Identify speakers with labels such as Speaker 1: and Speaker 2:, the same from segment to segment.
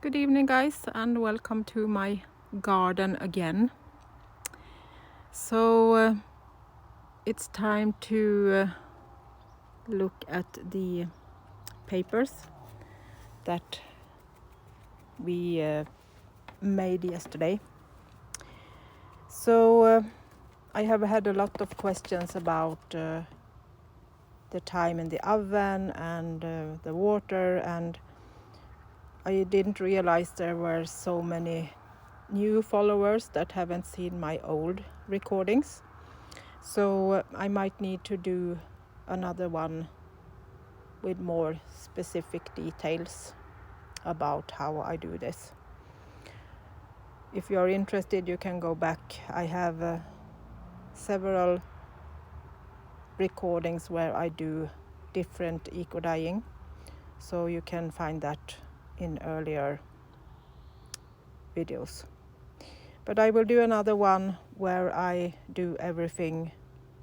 Speaker 1: Good evening, guys, and welcome to my garden again. So it's time to look at the papers that we made yesterday. So I have had a lot of questions about the time in the oven and the water, and I didn't realize there were so many new followers that haven't seen my old recordings. So I might need to do another one with more specific details about how I do this. If you're interested, you can go back. I have several recordings where I do different eco-dyeing, so you can find that in earlier videos. But I will do another one where I do everything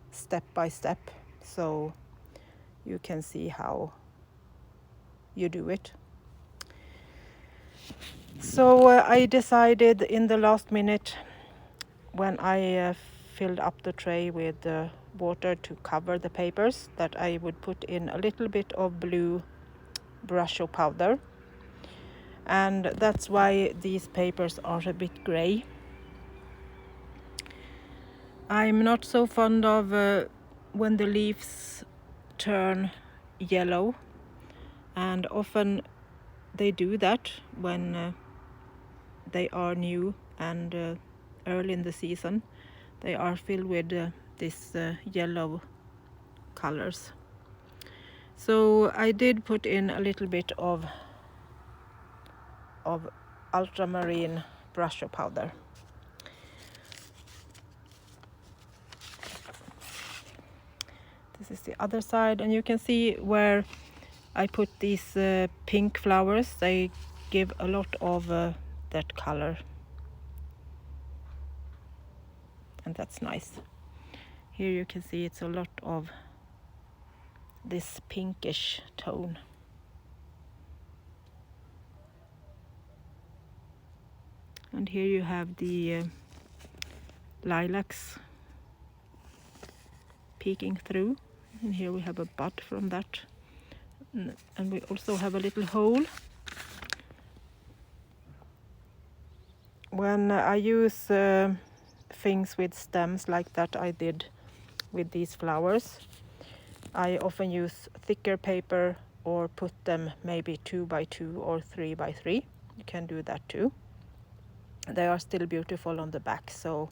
Speaker 1: step by step, so you can see how you do it. So I decided in the last minute, when I filled up the tray with water to cover the papers, that I would put in a little bit of blue brush powder, and that's why these papers are a bit gray. I'm not so fond of when the leaves turn yellow, and often they do that when they are new and early in the season. They are filled with this yellow colors. So I did put in a little bit of ultramarine brush powder. This is the other side, and you can see where I put these pink flowers. They give a lot of that color, and that's nice. Here you can see it's a lot of this pinkish tone. And here you have the lilacs peeking through, and here we have a bud from that, and we also have a little hole. When I use things with stems like that I did with these flowers, I often use thicker paper or put them maybe 2 by 2 or 3 by 3. You can do that too. They are still beautiful on the back, so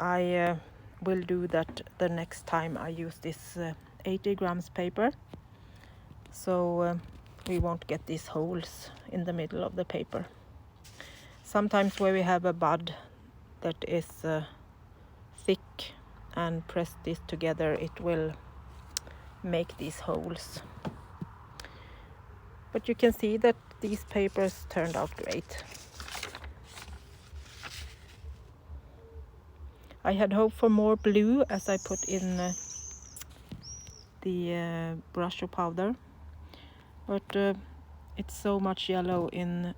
Speaker 1: I will do that the next time I use this 80 grams paper, so we won't get these holes in the middle of the paper. Sometimes where we have a bud that is thick and press this together, it will make these holes. But you can see that these papers turned out great. I had hoped for more blue as I put in the brush powder, but it's so much yellow in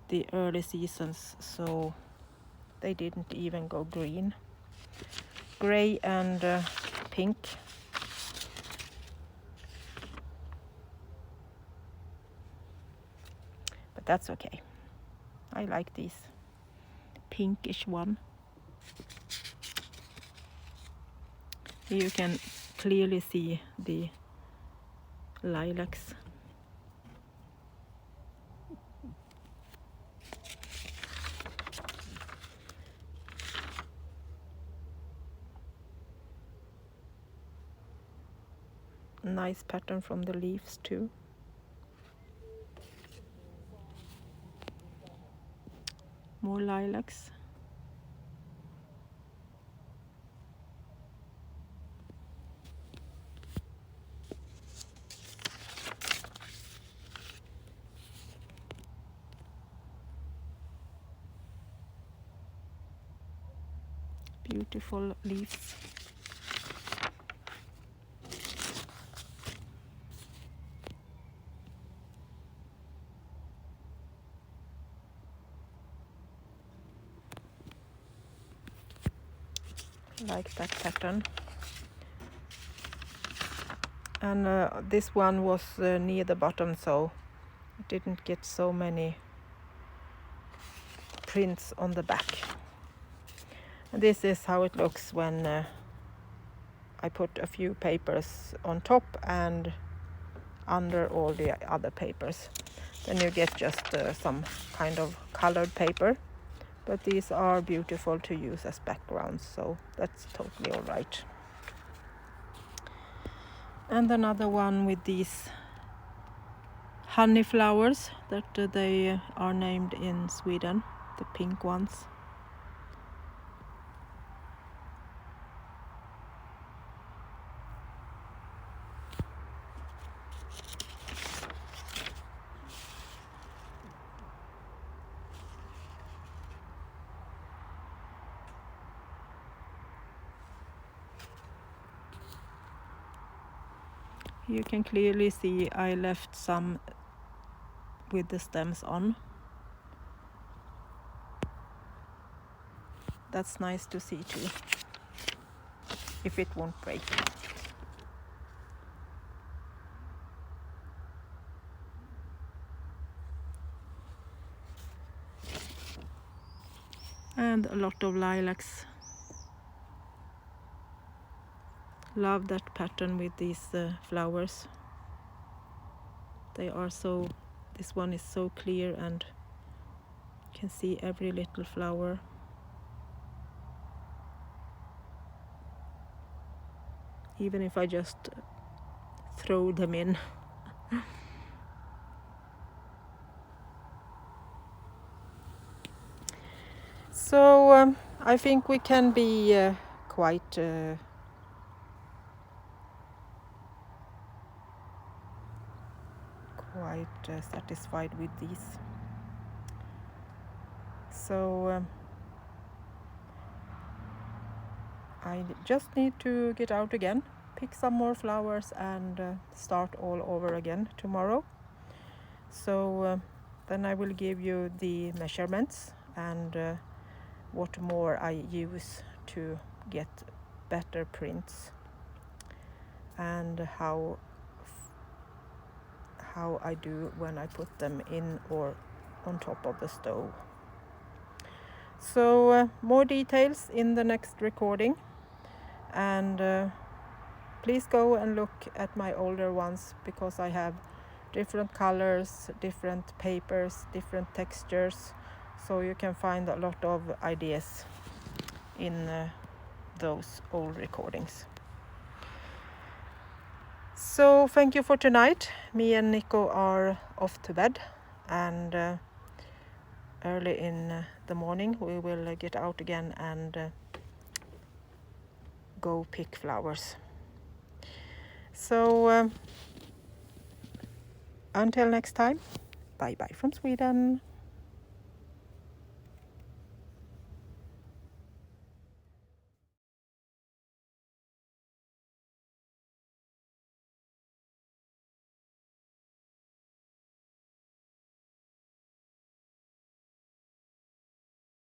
Speaker 1: the early seasons, so they didn't even go green. Gray and pink. But that's okay. I like these pinkish one. Here you can clearly see the lilacs. Nice pattern from the leaves too. More lilacs. Beautiful leaves. like that pattern. And this one was near the bottom, so it didn't get so many prints on the back. And this is how it looks when I put a few papers on top and under all the other papers. Then you get just some kind of colored paper, but these are beautiful to use as backgrounds, so that's totally all right. And another one with these honey flowers that they are named in Sweden, the pink ones. You can clearly see I left some with the stems on. That's nice to see too, if it won't break. And a lot of lilacs. Love that pattern with these flowers. They are so, this one is so clear and you can see every little flower. Even if I just throw them in. So I think we can be quite satisfied with these. So I just need to get out again, pick some more flowers and start all over again tomorrow. So then I will give you the measurements and what more I use to get better prints and how I do when I put them in or on top of the stove. So more details in the next recording, and please go and look at my older ones because I have different colors, different papers, different textures, so you can find a lot of ideas in those old recordings. So thank you for tonight. Me and Nico are off to bed, and early in the morning we will get out again and go pick flowers. So until next time, bye bye from Sweden.